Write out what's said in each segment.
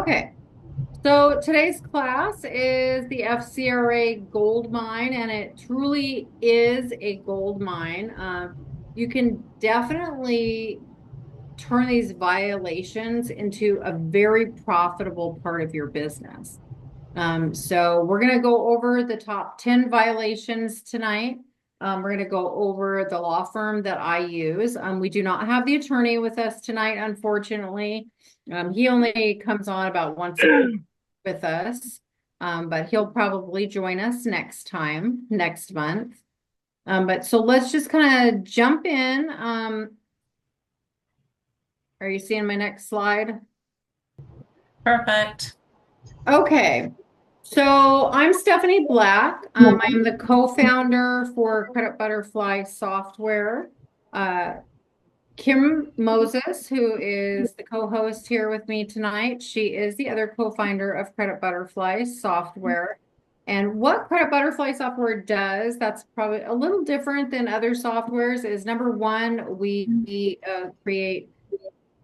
Okay, so today's class is the FCRA Goldmine, and it truly is a gold mine. You can definitely turn these violations into a very profitable part of your business. So we're going to go over the top 10 violations tonight. We're going to go over the law firm that I use. We do not have the attorney with us tonight, unfortunately. He only comes on about once a quarter with us, but he'll probably join us next time, next month. But so let's just kind of jump in. Are you seeing my next slide? Perfect. Okay. So I'm Stephanie Black. I'm the co-founder for Credit Butterfly Software. Uh, Kim Moses, who is the co-host here with me tonight, she is the other co-founder of Credit Butterfly Software. And what Credit Butterfly Software does, that's probably a little different than other softwares, is number one, we create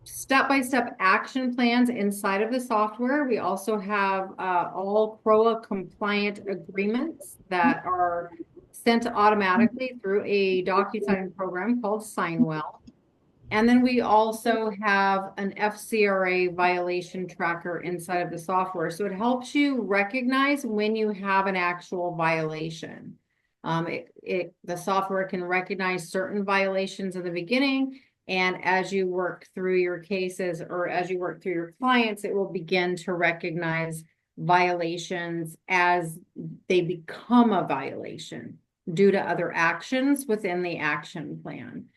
step-by-step action plans inside of the software. We also have all CROA compliant agreements that are sent automatically through a DocuSign program called Signwell. And then we also have an FCRA violation tracker inside of the software. So it helps you recognize when you have an actual violation. The software can recognize certain violations in the beginning, and as you work through your cases or as you work through your clients, it will begin to recognize violations as they become a violation due to other actions within the action plan.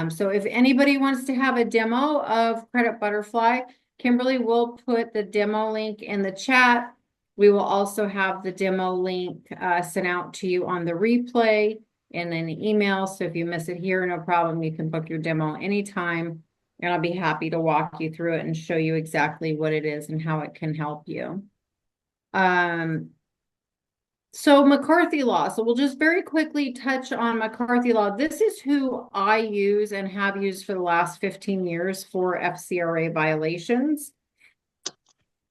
So if anybody wants to have a demo of Credit Butterfly, Kimberly will put the demo link in the chat. We will also have the demo link sent out to you on the replay in an email. So if you miss it here, no problem. You can book your demo anytime, and I'll be happy to walk you through it and show you exactly what it is and how it can help you. So McCarthy Law. So we'll just very quickly touch on McCarthy Law. This is who I use and have used for the last 15 years for FCRA violations.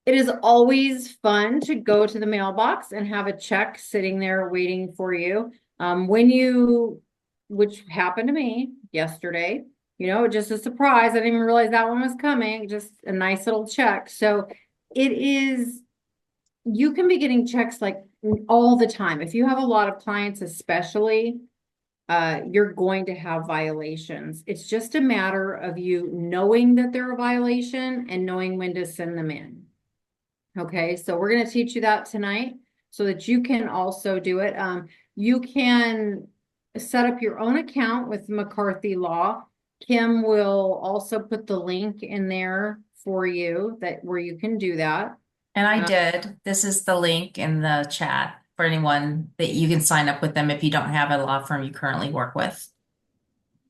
It is always fun to go to the mailbox and have a check sitting there waiting for you. Which happened to me yesterday, just a surprise. I didn't even realize that one was coming, just a nice little check. So you can be getting checks like all the time. If you have a lot of clients, especially, you're going to have violations. It's just a matter of you knowing that they're a violation and knowing when to send them in. Okay, so we're going to teach you that tonight so that you can also do it. You can set up your own account with McCarthy Law. Kim will also put the link in there for you where you can do that. And I did. This is the link in the chat for anyone that you can sign up with them if you don't have a law firm you currently work with.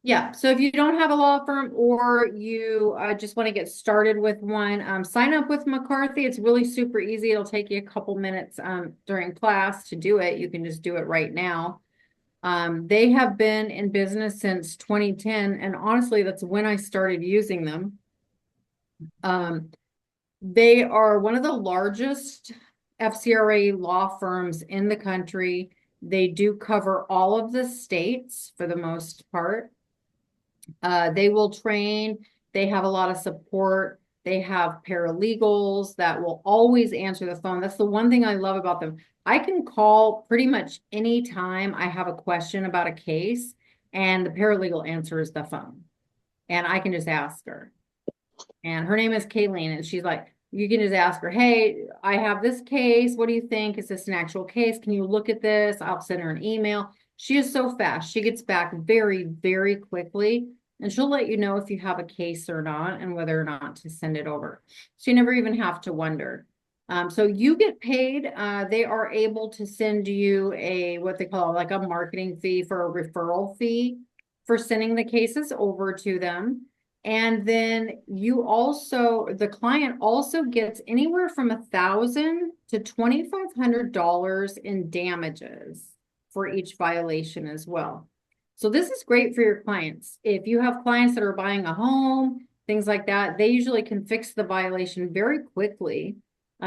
Yeah, so if you don't have a law firm or you just want to get started with one, sign up with McCarthy. It's really super easy. It'll take you a couple minutes during class to do it. You can just do it right now. They have been in business since 2010, and honestly, that's when I started using them. They are one of the largest FCRA law firms in the country. They do cover all of the states for the most part. They will train. They have a lot of support. They have paralegals that will always answer the phone. That's the one thing I love about them. I can call pretty much any time I have a question about a case, and the paralegal answers the phone, and I can just ask her. And her name is Kayleen, and she's like, you can just ask her, hey, I have this case. What do you think? Is this an actual case? Can you look at this? I'll send her an email. She is so fast. She gets back very, very quickly, and she'll let you know if you have a case or not and whether or not to send it over. So you never even have to wonder. So you get paid. They are able to send you what they call like a marketing fee for a referral fee for sending the cases over to them. And then the client also gets anywhere from $1,000 to $2,500 in damages for each violation as well. So this is great for your clients. If you have clients that are buying a home, things like that, they usually can fix the violation very quickly.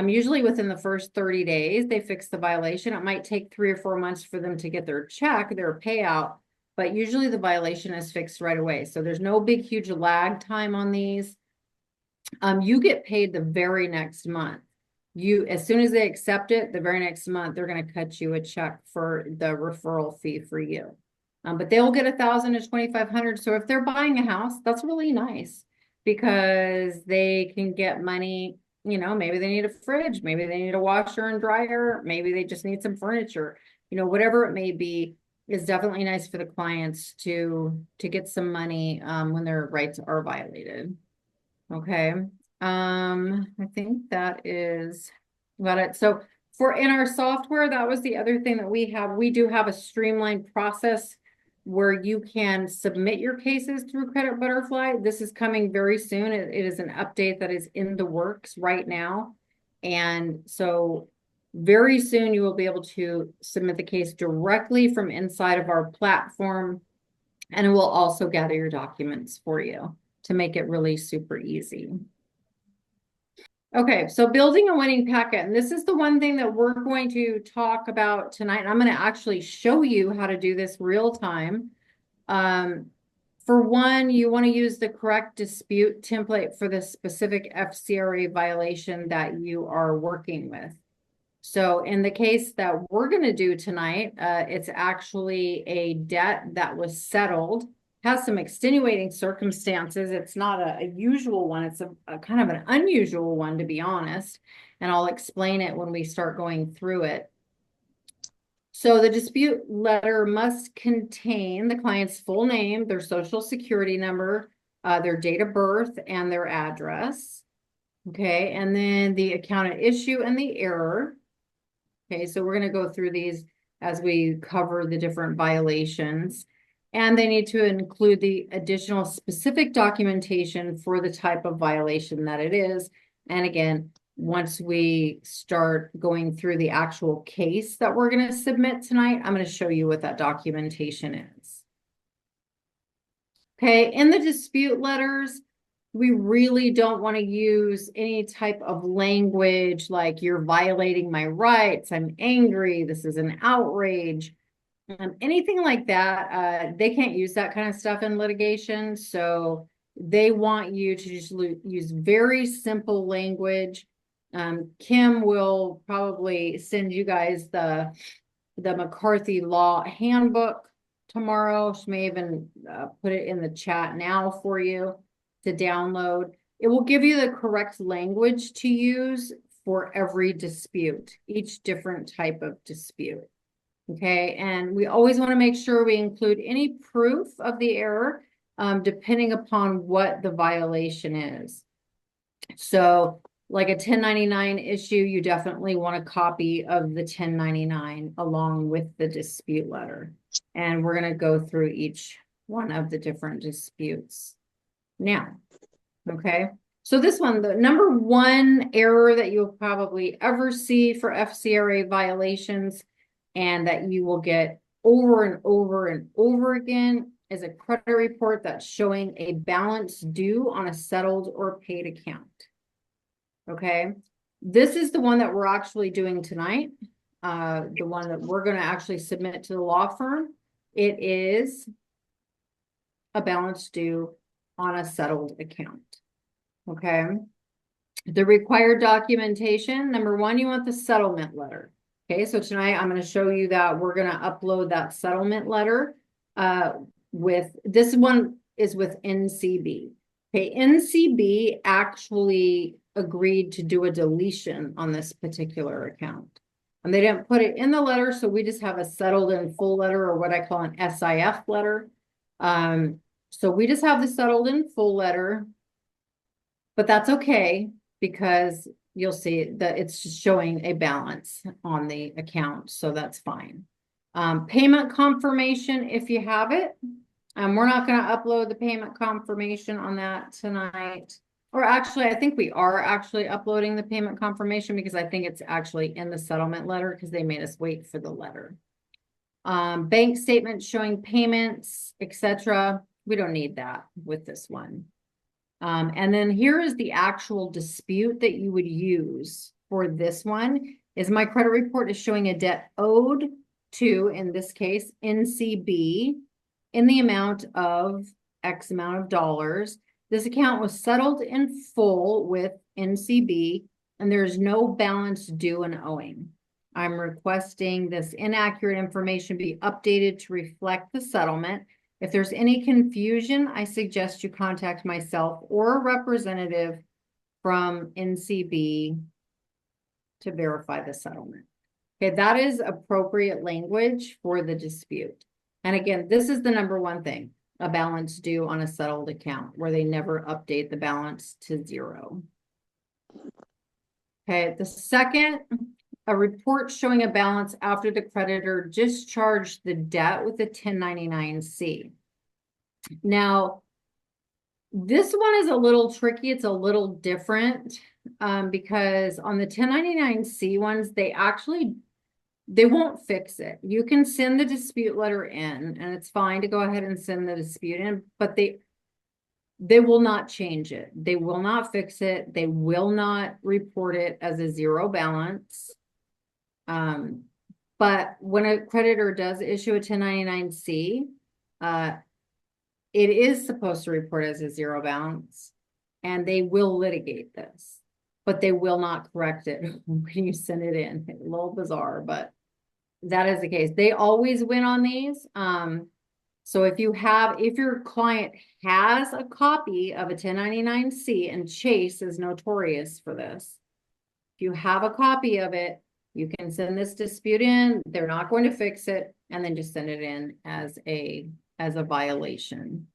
Usually within the first 30 days, they fix the violation. It might take 3 or 4 months for them to get their check, their payout, but usually the violation is fixed right away. So there's no big, huge lag time on these. You get paid the very next month. As soon as they accept it, the very next month, they're going to cut you a check for the referral fee for you. But they'll get $1,000 to $2,500. So if they're buying a house, that's really nice because they can get money. Maybe they need a fridge, maybe they need a washer and dryer, maybe they just need some furniture, whatever it may be, is definitely nice for the clients to get some money when their rights are violated. Okay. I think that is about it. So in our software, that was the other thing that we have. We do have a streamlined process where you can submit your cases through Credit Butterfly. This is coming very soon. It is an update that is in the works right now. And so very soon you will be able to submit the case directly from inside of our platform. And it will also gather your documents for you to make it really super easy. Okay, so building a winning packet. And this is the one thing that we're going to talk about tonight. I'm going to actually show you how to do this real time. For one, you want to use the correct dispute template for the specific FCRA violation that you are working with. So in the case that we're going to do tonight, it's actually a debt that was settled, has some extenuating circumstances. It's not a usual one. It's a kind of an unusual one, to be honest. And I'll explain it when we start going through it. So the dispute letter must contain the client's full name, their social security number, their date of birth, and their address. Okay, and then the account at issue and the error. Okay, so we're going to go through these as we cover the different violations. And they need to include the additional specific documentation for the type of violation that it is. And again, once we start going through the actual case that we're going to submit tonight, I'm going to show you what that documentation is. Okay, in the dispute letters, we really don't want to use any type of language like you're violating my rights, I'm angry, this is an outrage, anything like that. They can't use that kind of stuff in litigation. So they want you to just use very simple language. Kim will probably send you guys the McCarthy Law Handbook tomorrow. She may even put it in the chat now for you to download. It will give you the correct language to use for every dispute, each different type of dispute. Okay, and we always want to make sure we include any proof of the error, depending upon what the violation is. So like a 1099 issue, you definitely want a copy of the 1099 along with the dispute letter. And we're going to go through each one of the different disputes now. Okay, so this one, the number one error that you'll probably ever see for FCRA violations and that you will get over and over and over again is a credit report that's showing a balance due on a settled or paid account. Okay, this is the one that we're actually doing tonight. The one that we're going to actually submit to the law firm. It is a balance due on a settled account. Okay, the required documentation. Number one, you want the settlement letter. Okay, so tonight I'm going to show you that we're going to upload that settlement letter. With this one is with NCB. Okay, NCB actually agreed to do a deletion on this particular account. And they didn't put it in the letter, so we just have a settled in full letter, or what I call an SIF letter. So we just have the settled in full letter, but that's okay because you'll see that it's just showing a balance on the account, so that's fine. Payment confirmation, if you have it. We're not going to upload the payment confirmation on that tonight. Or actually, I think we are actually uploading the payment confirmation because I think it's actually in the settlement letter because they made us wait for the letter. Bank statements showing payments, etc. We don't need that with this one. And then here is the actual dispute that you would use for this one is my credit report is showing a debt owed to, in this case, NCB in the amount of X amount of dollars. This account was settled in full with NCB and there's no balance due and owing. I'm requesting this inaccurate information be updated to reflect the settlement. If there's any confusion, I suggest you contact myself or a representative from NCB to verify the settlement. Okay, that is appropriate language for the dispute. And again, this is the number one thing, a balance due on a settled account where they never update the balance to 0. Okay, the second, a report showing a balance after the creditor discharged the debt with a 1099-C. Now, this one is a little tricky. It's a little different because on the 1099-C ones, they won't fix it. You can send the dispute letter in and it's fine to go ahead and send the dispute in, but they will not change it. They will not fix it. They will not report it as a 0 balance. But when a creditor does issue a 1099-C, it is supposed to report as a 0 balance, and they will litigate this, but they will not correct it when you send it in. It's a little bizarre, but that is the case. They always win on these. So if your client has a copy of a 1099-C, and Chase is notorious for this, if you have a copy of it, you can send this dispute in. They're not going to fix it, and then just send it in as a violation.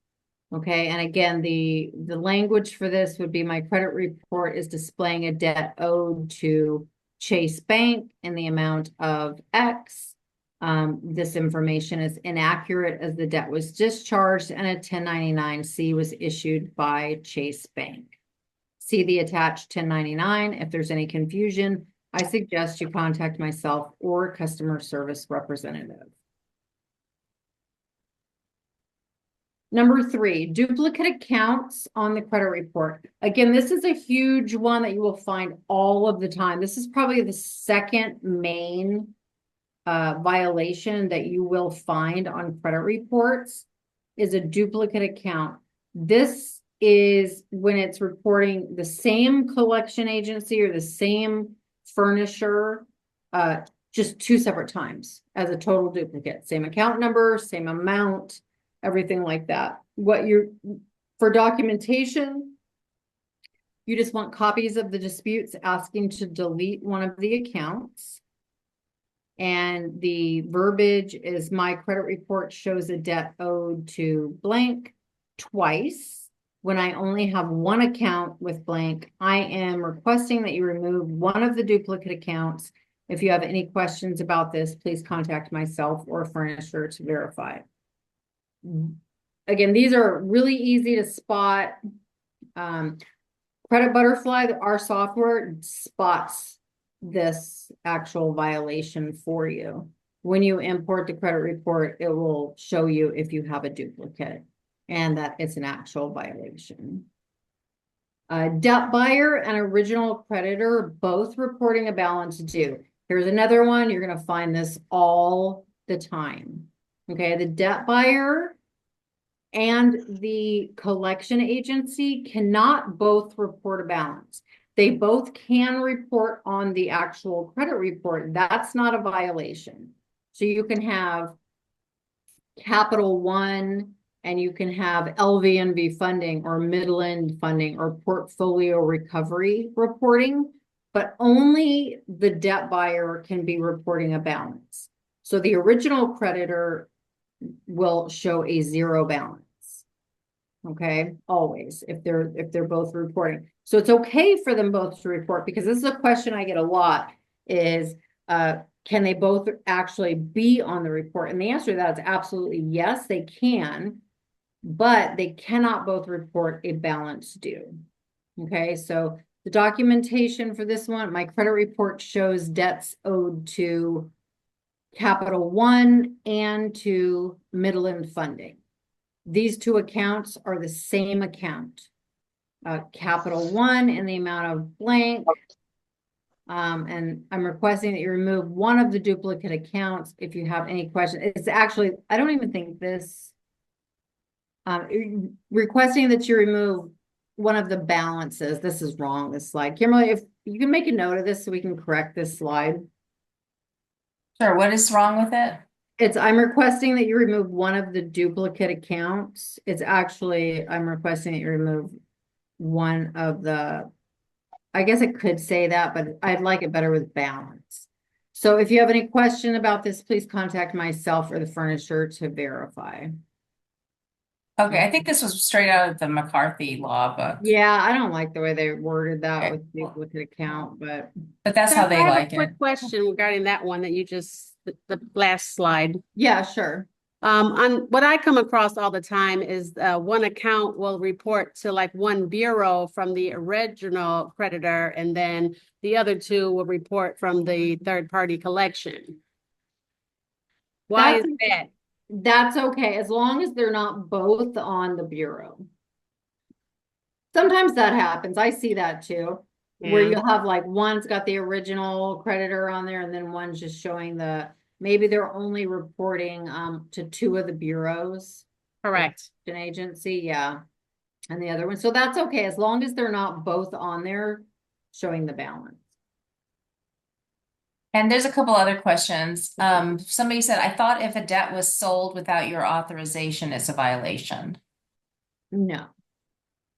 Okay, and again, the language for this would be my credit report is displaying a debt owed to Chase Bank in the amount of X. This information is inaccurate as the debt was discharged and a 1099-C was issued by Chase Bank. See the attached 1099. If there's any confusion, I suggest you contact myself or a customer service representative. Number 3, duplicate accounts on the credit report. Again, this is a huge one that you will find all of the time. This is probably the second main violation that you will find on credit reports is a duplicate account. This is when it's reporting the same collection agency or the same furnisher, just 2 separate times as a total duplicate. Same account number, same amount, everything like that. For documentation, you just want copies of the disputes asking to delete one of the accounts. And the verbiage is my credit report shows a debt owed to blank twice. When I only have one account with blank, I am requesting that you remove one of the duplicate accounts. If you have any questions about this, please contact myself or a furnisher to verify. Again, these are really easy to spot. Credit Butterfly, our software, spots this actual violation for you. When you import the credit report, it will show you if you have a duplicate and that it's an actual violation. Debt buyer and original creditor both reporting a balance due. Here's another one. You're going to find this all the time. Okay, the debt buyer and the collection agency cannot both report a balance. They both can report on the actual credit report. That's not a violation. So you can have Capital One and you can have LVNV funding or Midland funding or portfolio recovery reporting, but only the debt buyer can be reporting a balance. So the original creditor will show a 0 balance. Okay, always if they're both reporting. So it's okay for them both to report, because this is a question I get a lot is can they both actually be on the report? And the answer to that is absolutely yes, they can, but they cannot both report a balance due. Okay, so the documentation for this one, my credit report shows debts owed to Capital One and to Midland Funding. These 2 accounts are the same account. Capital One in the amount of blank, And I'm requesting that you remove one of the duplicate accounts if you have any questions. It's actually, I don't even think this, requesting that you remove one of the balances. This is wrong, this slide. Kimberly, if you can make a note of this so we can correct this slide. Sure, what is wrong with it? I'm requesting that you remove one of the duplicate accounts. It's actually, I'm requesting that you remove one of the, I guess it could say that, but I'd like it better with balance. So if you have any question about this, please contact myself or the furnisher to verify. Okay, I think this was straight out of the McCarthy law book. Yeah, I don't like the way they worded that with duplicate account, but that's how Beth, they I have like a quick it. question regarding that one that you just, the last slide. yeah, sure. On what I come across all the time is one account will report to like one bureau from the original creditor, and then the other two will report from the third party collection. Why is that? That's okay, as long as they're not both on the bureau. Sometimes that happens. I see that too, where Yeah. you'll have like one's got the original creditor on there and then one's just showing maybe they're only reporting to two of the bureaus. Correct. An agency, yeah. And the other one. So that's okay, as long as they're not both on there showing the balance. And there's a couple other questions. Somebody said, I thought if a debt was sold without your authorization, it's a violation. No.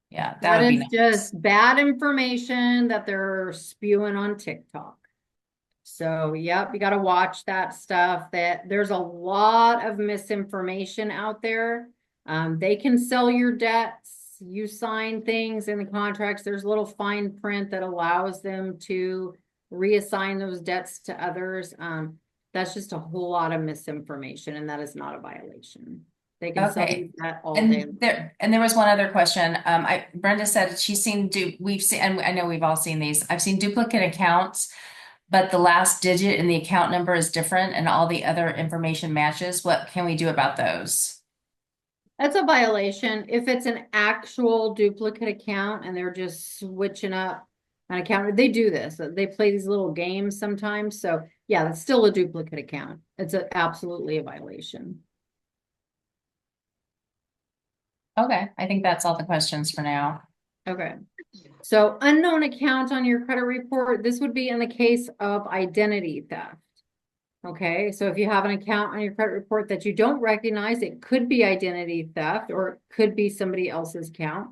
Yeah, that That would be is nice. just bad information that they're spewing on TikTok. So, yep, you got to watch that stuff. That there's a lot of misinformation out there. They can sell your debts. You sign things in the contracts. There's a little fine print that allows them to reassign those debts to others. That's just a whole lot of misinformation, and that is not a violation. They can sell you that all day. And there was one other question. Brenda said she's seen we've seen, and I know we've all seen these. I've seen duplicate accounts, but the last digit in the account number is different and all the other information matches. What can we do about those? That's a violation. If it's an actual duplicate account and they're just switching up an account, they do this. They play these little games sometimes. So yeah, that's still a duplicate account. It's absolutely a violation. Okay, I think that's all the questions for now. Okay. So unknown account on your credit report, this would be in the case of identity theft. Okay, so if you have an account on your credit report that you don't recognize, it could be identity theft or it could be somebody else's account.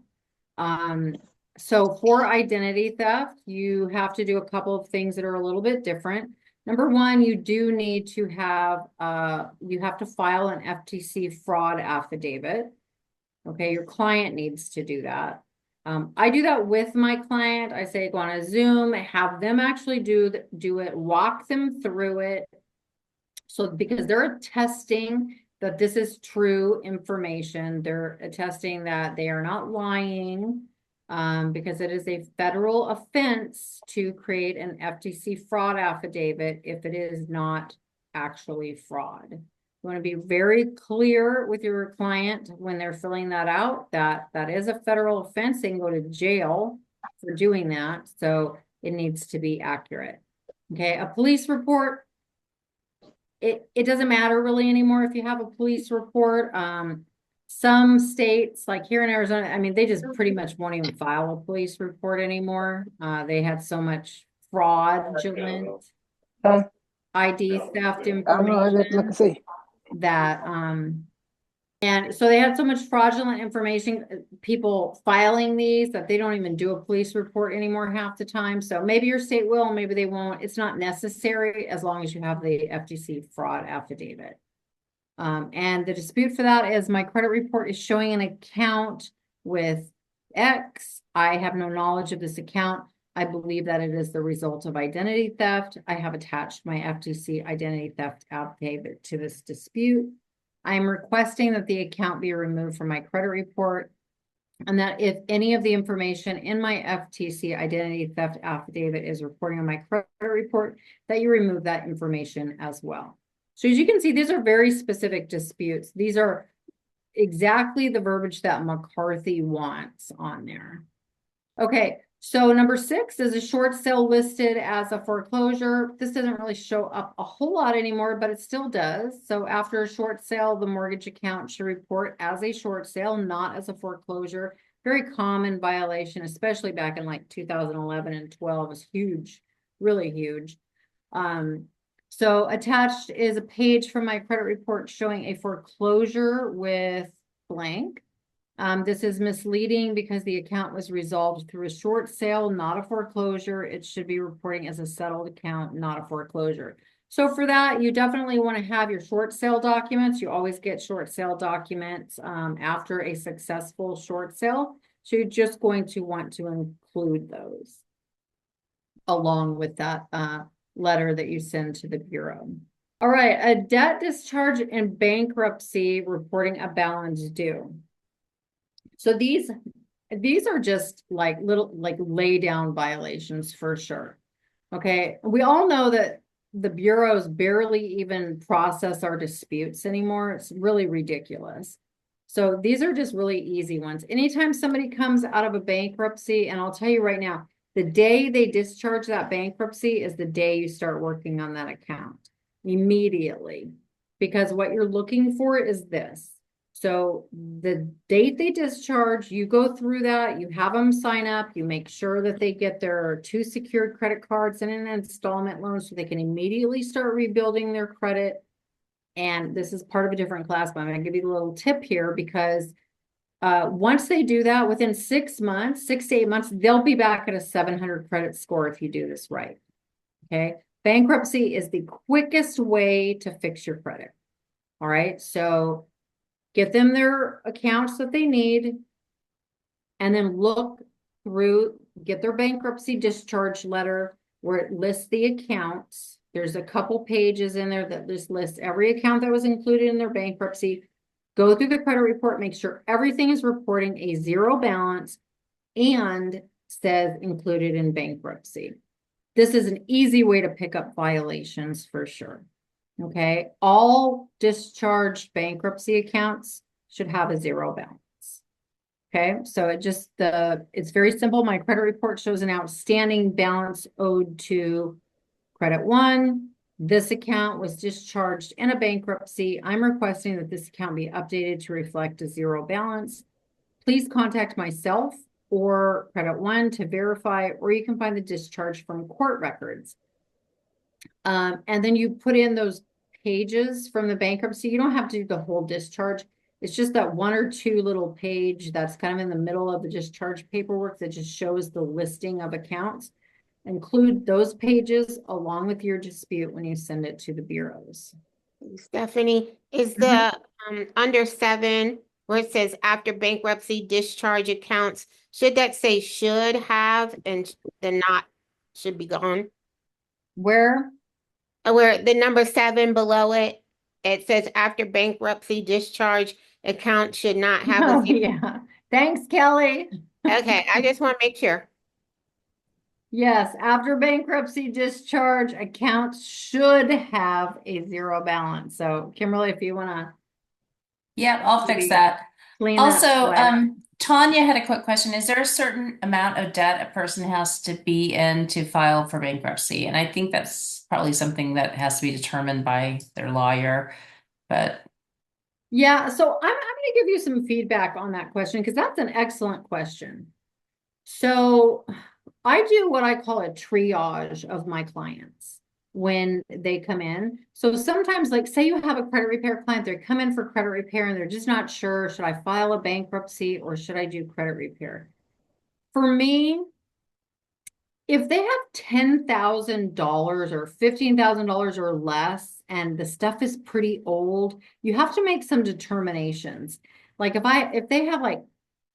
So for identity theft, you have to do a couple of things that are a little bit different. Number one, you do need to have, you have to file an FTC fraud affidavit. Okay, your client needs to do that. I do that with my client. I say go on a Zoom, have them actually do it, walk them through it. So because they're attesting that this is true information, they're attesting that they are not lying, because it is a federal offense to create an FTC fraud affidavit if it is not actually fraud. You want to be very clear with your client when they're filling that out, that is a federal offense. They can go to jail for doing that. So it needs to be accurate. Okay, a police report, it doesn't matter really anymore if you have a police report. Some states, like here in Arizona, I mean, they just pretty much won't even file a police report anymore. They had so much fraudulent ID theft information that, and so they had so much fraudulent information, people filing these, that they don't even do a police report anymore half the time. So maybe your state will, maybe they won't. It's not necessary as long as you have the FTC fraud affidavit. And the dispute for that is my credit report is showing an account with X. I have no knowledge of this account. I believe that it is the result of identity theft. I have attached my FTC identity theft affidavit to this dispute. I am requesting that the account be removed from my credit report, and that if any of the information in my FTC identity theft affidavit is reporting on my credit report, that you remove that information as well. So as you can see, these are very specific disputes. These are exactly the verbiage that McCarthy wants on there. Okay, So number 6 is a short sale listed as a foreclosure. This doesn't really show up a whole lot anymore, but it still does. So after a short sale, the mortgage account should report as a short sale, not as a foreclosure. Very common violation, especially back in like 2011 and 12 was huge, really huge. So attached is a page from my credit report showing a foreclosure with blank. This is misleading because the account was resolved through a short sale, not a foreclosure. It should be reporting as a settled account, not a foreclosure. So for that, you definitely want to have your short sale documents. You always get short sale documents after a successful short sale. So you're just going to want to include those along with that letter that you send to the Bureau. All right, a debt discharge and bankruptcy reporting a balance due. So these are just like little lay down violations for sure. Okay, we all know that the bureaus barely even process our disputes anymore. It's really ridiculous. So these are just really easy ones. Anytime somebody comes out of a bankruptcy, and I'll tell you right now, the day they discharge that bankruptcy is the day you start working on that account immediately, because what you're looking for is this. So the date they discharge, you go through that, you have them sign up, you make sure that they get their 2 secured credit cards and an installment loan so they can immediately start rebuilding their credit. And this is part of a different class, but I'm going to give you a little tip here because once they do that, within 6 months, 6 to 8 months, they'll be back at a 700 credit score if you do this right. Okay. Bankruptcy is the quickest way to fix your credit. All right. So get them their accounts that they need, and then look through, get their bankruptcy discharge letter where it lists the accounts. There's a couple pages in there that just lists every account that was included in their bankruptcy. Go through the credit report, make sure everything is reporting a 0 balance and says included in bankruptcy. This is an easy way to pick up violations for sure. Okay, all discharged bankruptcy accounts should have a 0 balance. Okay, so it's very simple. My credit report shows an outstanding balance owed to credit 1. This account was discharged in a bankruptcy. I'm requesting that this account be updated to reflect a 0 balance. Please contact myself or credit 1 to verify, or you can find the discharge from court records. And then you put in those pages from the bankruptcy. You don't have to do the whole discharge. It's just that 1 or 2 little page that's kind of in the middle of the discharge paperwork that just shows the listing of accounts. Include those pages along with your dispute when you send it to the bureaus. Stephanie, is the under 7 where it says after bankruptcy discharge accounts, should that say should have and the not should be gone? Where the number 7 below it, it says after bankruptcy discharge account should not have Oh, a 0. yeah. Thanks, Kelly. Okay, I just want to make sure. Yes, after bankruptcy discharge, accounts should have a 0 balance. So Kimberly, if you want to. Yeah, I'll fix that. Also, Tanya had a quick question. Is there a certain amount of debt a person has to be in to file for bankruptcy? And I think that's probably something that has to be determined by their lawyer, but. Yeah, so I'm going to give you some feedback on that question because that's an excellent question. So I do what I call a triage of my clients when they come in. So sometimes, like say you have a credit repair client, they come in for credit repair and they're just not sure, should I file a bankruptcy or should I do credit repair? For me, if they have $10,000 or $15,000 or less, and the stuff is pretty old, you have to make some determinations. Like if they have like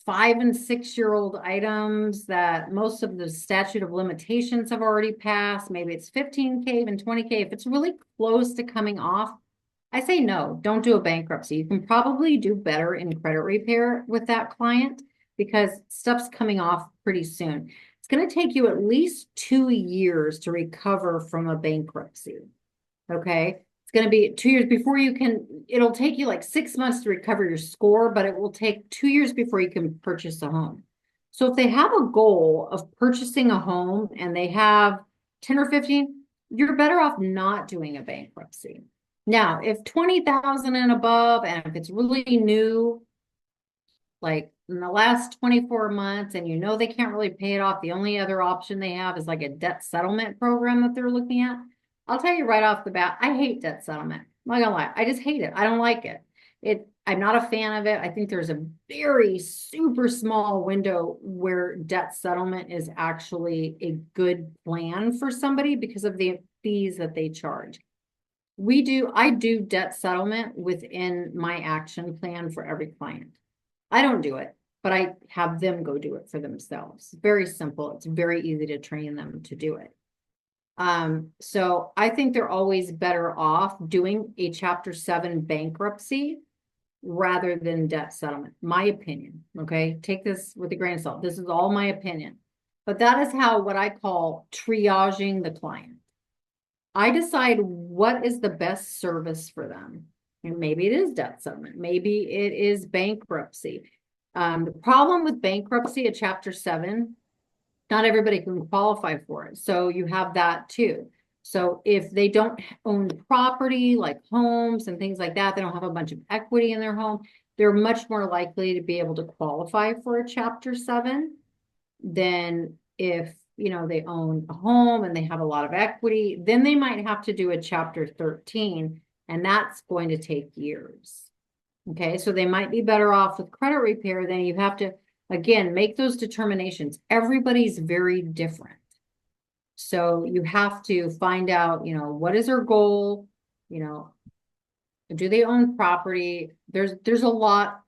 5 and 6 year old items that most of the statute of limitations have already passed, maybe it's 15K, even 20K. If it's really close to coming off, I say no, don't do a bankruptcy. You can probably do better in credit repair with that client because stuff's coming off pretty soon. It's going to take you at least 2 years to recover from a bankruptcy. Okay. It's going to be 2 years before you can, it'll take you like 6 months to recover your score, but it will take 2 years before you can purchase a home. So if they have a goal of purchasing a home and they have 10 or 15, you're better off not doing a bankruptcy. Now, if 20,000 and above, and if it's really new, like in the last 24 months, and you know they can't really pay it off, the only other option they have is like a debt settlement program that they're looking at. I'll tell you right off the bat, I hate debt settlement. I'm not gonna lie, I just hate it. I don't like it. I'm not a fan of it. I think there's a very super small window where debt settlement is actually a good plan for somebody because of the fees that they charge. I do debt settlement within my action plan for every client. I don't do it, but I have them go do it for themselves. Very simple. It's very easy to train them to do it. So I think they're always better off doing a Chapter 7 bankruptcy rather than debt settlement. My opinion, okay? Take this with a grain of salt. This is all my opinion. But that is how what I call triaging the client. I decide what is the best service for them. And maybe it is debt settlement. Maybe it is bankruptcy. The problem with bankruptcy at Chapter 7, not everybody can qualify for it. So you have that too. So if they don't own property like homes and things like that, they don't have a bunch of equity in their home, they're much more likely to be able to qualify for a Chapter 7 than if, you know, they own a home and they have a lot of equity. Then they might have to do a Chapter 13, and that's going to take years. Okay, so they might be better off with credit repair. Then you have to, again, make those determinations. Everybody's very different. So you have to find out, you know, what is their goal? You know, do they own property? There's a lot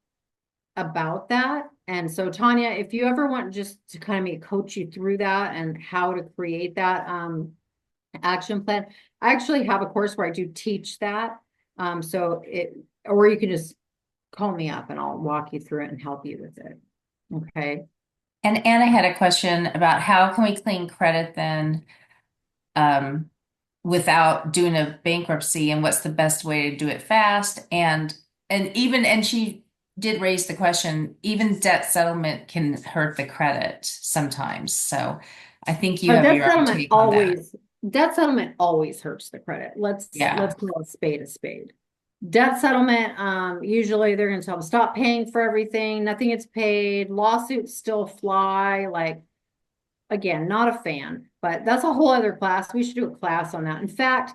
about that. And so Tanya, if you ever want just to kind of coach you through that and how to create that action plan, I actually have a course where I do teach that. Or you can just call me up and I'll walk you through it and help you with it. Okay. And Anna had a question about how can we clean credit then without doing a bankruptcy, and what's the best way to do it fast? And she did raise the question, even debt settlement can hurt the credit sometimes. So I think you have your own take on that. Debt settlement always hurts the credit. Let's call a spade a spade. Debt settlement, usually they're going to tell them stop paying for everything, nothing gets paid, lawsuits still fly. Like, again, not a fan, but that's a whole other class. We should do a class on that. In fact,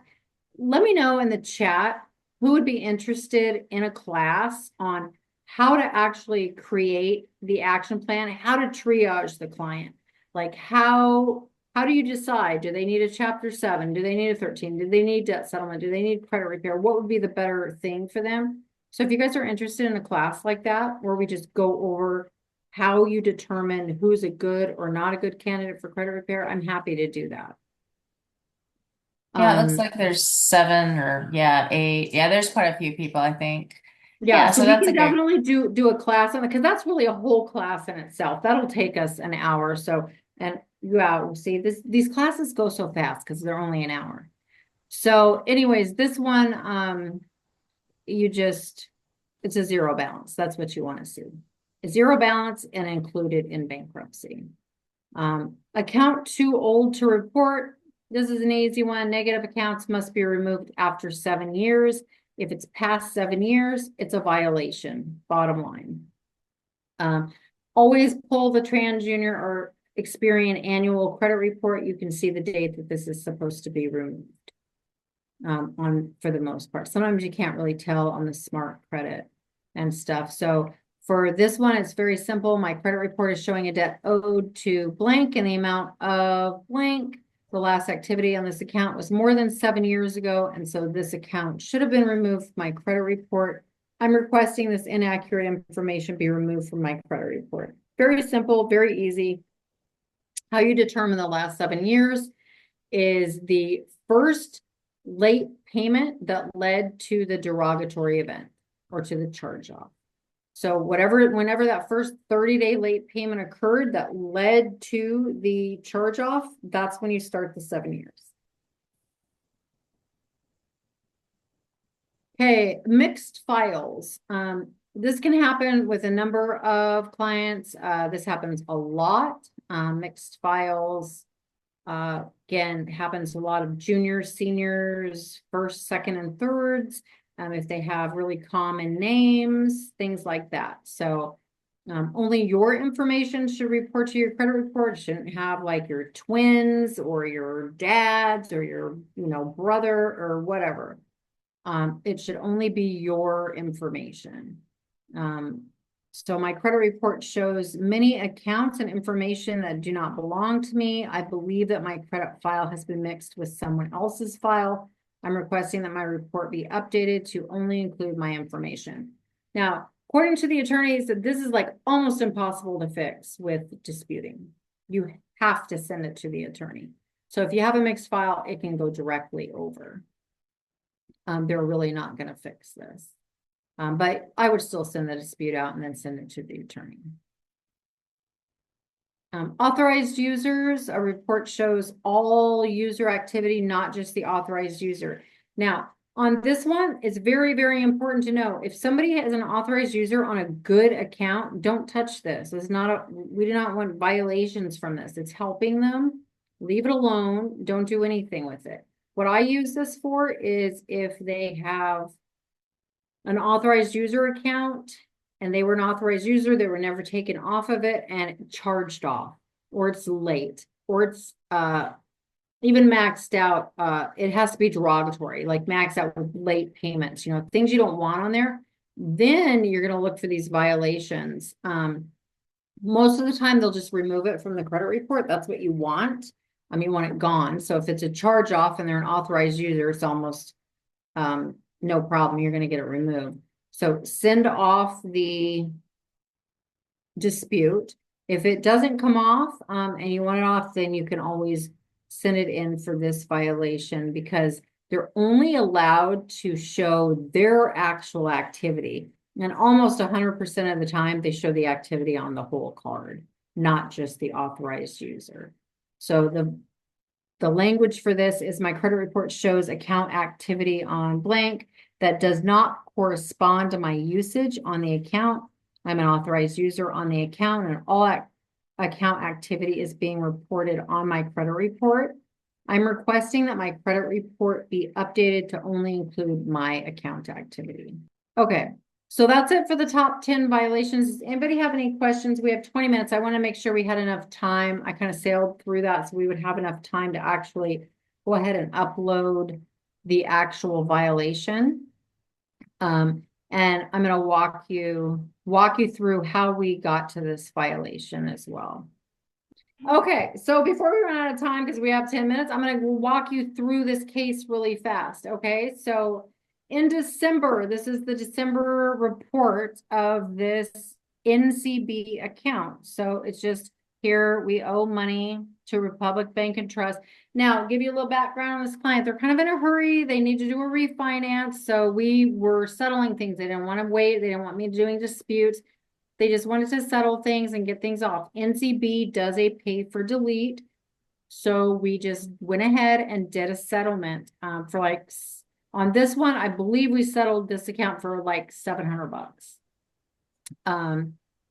let me know in the chat who would be interested in a class on how to actually create the action plan, how to triage the client. Like how do you decide? Do they need a Chapter 7? Do they need a 13? Do they need debt settlement? Do they need credit repair? What would be the better thing for them? So if you guys are interested in a class like that, where we just go over how you determine who's a good or not a good candidate for credit repair, I'm happy to do that. Yeah, it looks like there's 7 or 8. Yeah, there's quite a few people, I think. Yeah, so we can definitely do a class on it, because that's really a whole class in itself. That'll take us an hour or so. And we'll see these classes go so fast because they're only an hour. So anyways, this one, it's a zero balance. That's what you want to see. A zero balance and included in bankruptcy. Account too old to report. This is an easy one. Negative accounts must be removed after 7 years. If it's past 7 years, it's a violation, bottom line. Always pull the TransUnion or Experian annual credit report. You can see the date that this is supposed to be removed for the most part. Sometimes you can't really tell on the smart credit and stuff. So for this one, it's very simple. My credit report is showing a debt owed to blank in the amount of blank. The last activity on this account was more than 7 years ago, and so this account should have been removed from my credit report. I'm requesting this inaccurate information be removed from my credit report. Very simple, very easy. How you determine the last 7 years is the first late payment that led to the derogatory event or to the charge-off. So whenever that first 30-day late payment occurred that led to the charge-off, that's when you start the 7 years. Okay, mixed files. this can happen with a number of clients. This happens a lot. Mixed files. Again, happens a lot of juniors, seniors, first, second, and thirds. If they have really common names, things like that. So only your information should report to your credit report. It shouldn't have like your twins or your dads or your, brother or whatever. It should only be your information. So my credit report shows many accounts and information that do not belong to me. I believe that my credit file has been mixed with someone else's file. I'm requesting that my report be updated to only include my information. Now, according to the attorneys, this is like almost impossible to fix with disputing. You have to send it to the attorney. So if you have a mixed file, it can go directly over. They're really not going to fix this. But I would still send the dispute out and then send it to the attorney. Authorized users, a report shows all user activity, not just the authorized user. Now, on this one, it's very, very important to know if somebody has an authorized user on a good account, don't touch this. It's not we do not want violations from this. It's helping them. Leave it alone. Don't do anything with it. What I use this for is if they have an authorized user account and they were an authorized user, they were never taken off of it and charged off, or it's late, or it's even maxed out. It has to be derogatory, like maxed out with late payments, things you don't want on there. Then you're going to look for these violations. Most of the time they'll just remove it from the credit report. That's what you want. You want it gone. So if it's a charge off and they're an authorized user, it's almost no problem. You're going to get it removed. So send off the dispute. If it doesn't come off and you want it off, then you can always send it in for this violation, because they're only allowed to show their actual activity. And almost 100% of the time, they show the activity on the whole card, not just the authorized user. So the language for this is my credit report shows account activity on blank that does not correspond to my usage on the account. I'm an authorized user on the account, and all account activity is being reported on my credit report. I'm requesting that my credit report be updated to only include my account activity. Okay, so that's it for the top 10 violations. Does anybody have any questions? We have 20 minutes. I want to make sure we had enough time. I kind of sailed through that so we would have enough time to actually go ahead and upload the actual violation. And I'm going to walk you through how we got to this violation as well. Okay, so before we run out of time, because we have 10 minutes, I'm going to walk you through this case really fast. Okay, so in December, this is the December report of this NCB account. So it's just here, we owe money to Republic Bank and Trust. Now, give you a little background on this client. They're kind of in a hurry. They need to do a refinance. So we were settling things. They didn't want to wait. They didn't want me doing disputes. They just wanted to settle things and get things off. NCB does a pay for delete. So we just went ahead and did a settlement for like, on this one, I believe we settled this account for like $700.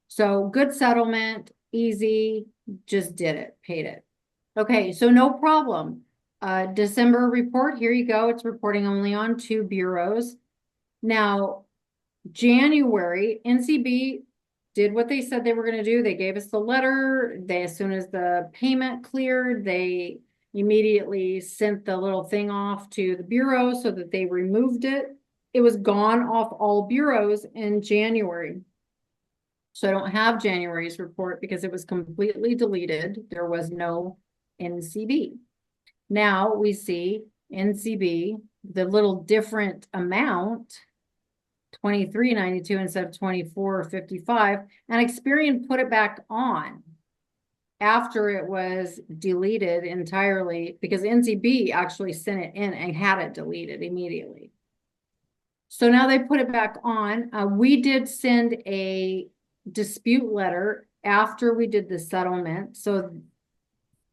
So good settlement, easy, just did it, paid it. Okay, so no problem. December report, here you go. It's reporting only on 2 bureaus. Now, January, NCB did what they said they were going to do. They gave us the letter. As soon as the payment cleared, they immediately sent the little thing off to the bureau so that they removed it. It was gone off all bureaus in January. So I don't have January's report because it was completely deleted. There was no NCB. Now we see NCB, the little different amount, $23.92 instead of $24.55, and Experian put it back on after it was deleted entirely, because NCB actually sent it in and had it deleted immediately. So now they put it back on. We did send a dispute letter after we did the settlement. So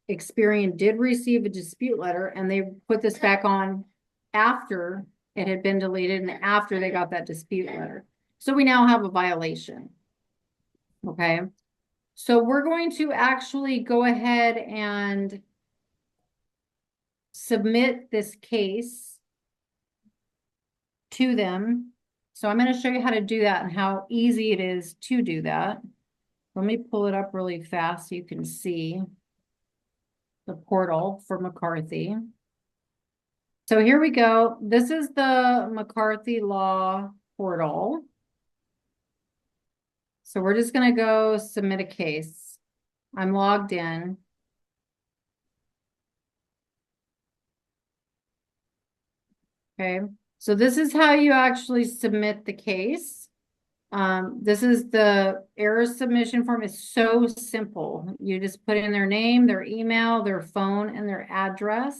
Experian did receive a dispute letter, and they put this back on after it had been deleted and after they got that dispute letter. So we now have a violation. Okay. So we're going to actually go ahead and submit this case to them. So I'm going to show you how to do that and how easy it is to do that. Let me pull it up really fast so you can see the portal for McCarthy. So here we go. This is the McCarthy Law portal. So we're just going to go submit a case. I'm logged in. Okay. So this is how you actually submit the case. This is the error submission form. It's so simple. You just put in their name, their email, their phone, and their address.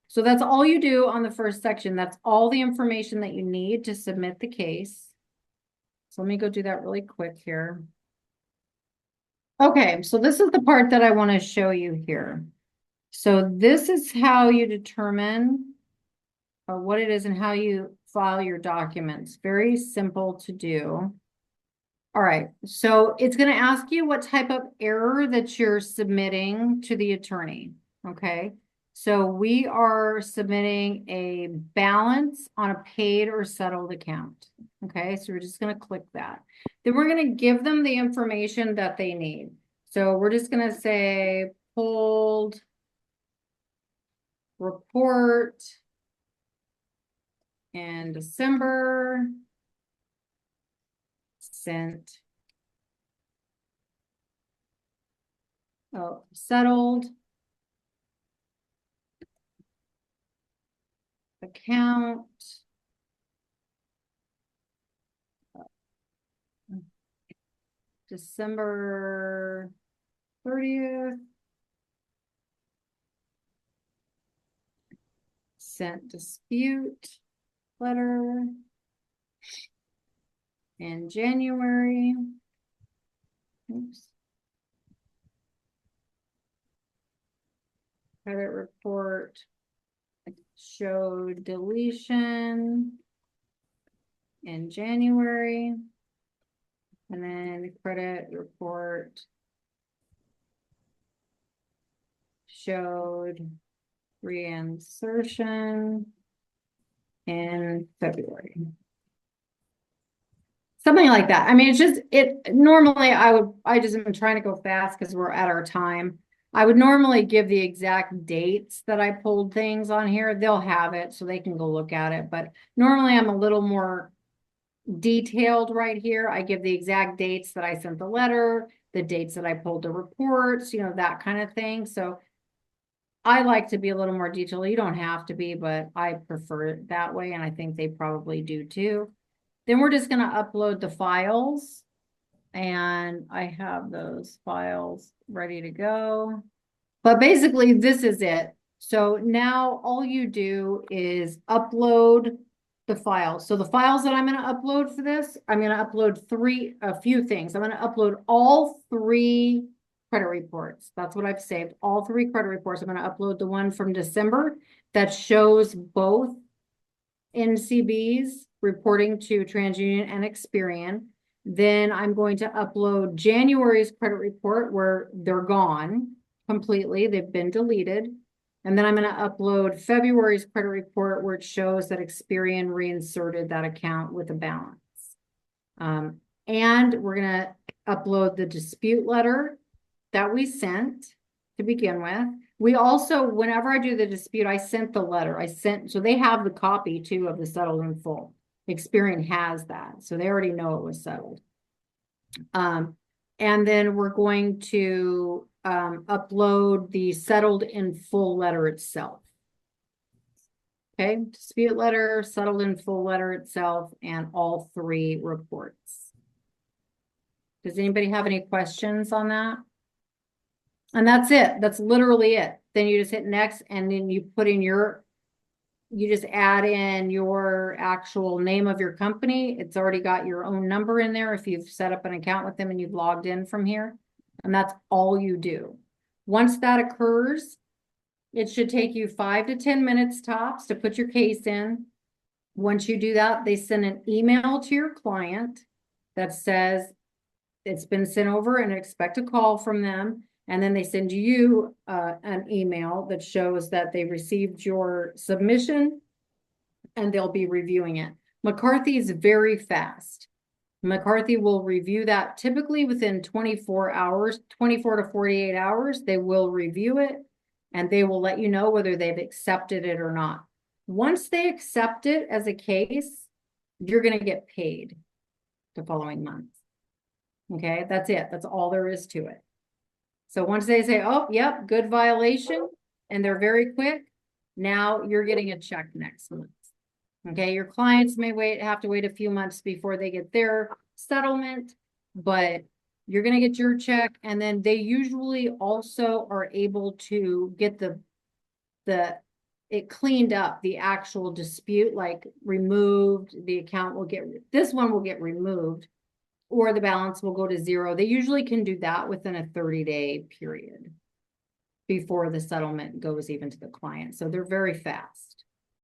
So that's all you do on the first section. That's all the information that you need to submit the case. So let me go do that really quick here. Okay, so this is the part that I want to show you here. So this is how you determine what it is and how you file your documents. Very simple to do. All right, so it's going to ask you what type of error that you're submitting to the attorney. Okay, so we are submitting a balance on a paid or settled account. Okay, so we're just going to click that. Then we're going to give them the information that they need. So we're just going to say pulled report in December, sent, settled, account, December 30th, sent dispute letter in January. Oops. Credit report showed deletion in January. And then the credit report showed reinsertion in February. Something like that. I mean, it's just, normally I just am trying to go fast because we're at our time. I would normally give the exact dates that I pulled things on here. They'll have it so they can go look at it. But normally I'm a little more detailed right here. I give the exact dates that I sent the letter, the dates that I pulled the reports, that kind of thing. So I like to be a little more detailed. You don't have to be, but I prefer it that way. And I think they probably do too. Then we're just going to upload the files. And I have those files ready to go. But basically, this is it. So now all you do is upload the files. So the files that I'm going to upload for this, I'm going to upload a few things. I'm going to upload all 3 credit reports. That's what I've saved. All 3 credit reports. I'm going to upload the one from December that shows both NCBs reporting to TransUnion and Experian. Then I'm going to upload January's credit report where they're gone completely. They've been deleted. And then I'm going to upload February's credit report where it shows that Experian reinserted that account with a balance. And we're going to upload the dispute letter that we sent to begin with. We also, whenever I do the dispute, I sent the letter. So they have the copy too of the settled in full. Experian has that. So they already know it was settled. And then we're going to upload the settled in full letter itself. Okay, dispute letter, settled in full letter itself, and all 3 reports. Does anybody have any questions on that? And that's it. That's literally it. Then you just hit next, and then you put in you just add in your actual name of your company. It's already got your own number in there if you've set up an account with them and you've logged in from here. And that's all you do. Once that occurs, it should take you 5 to 10 minutes tops to put your case in. Once you do that, they send an email to your client that says it's been sent over and expect a call from them. And then they send you an email that shows that they received your submission and they'll be reviewing it. McCarthy is very fast. McCarthy will review that typically within 24 hours, 24 to 48 hours. They will review it and they will let you know whether they've accepted it or not. Once they accept it as a case, you're going to get paid the following month. Okay, that's it. That's all there is to it. So once they say, oh, yep, good violation, and they're very quick, now you're getting a check next month. Okay, your clients may have to wait a few months before they get their settlement, but you're going to get your check. And then they usually also are able to get it cleaned up, the actual dispute, like removed, the account will get, this one will get removed, or the balance will go to zero. They usually can do that within a 30-day period before the settlement goes even to the client. So they're very fast.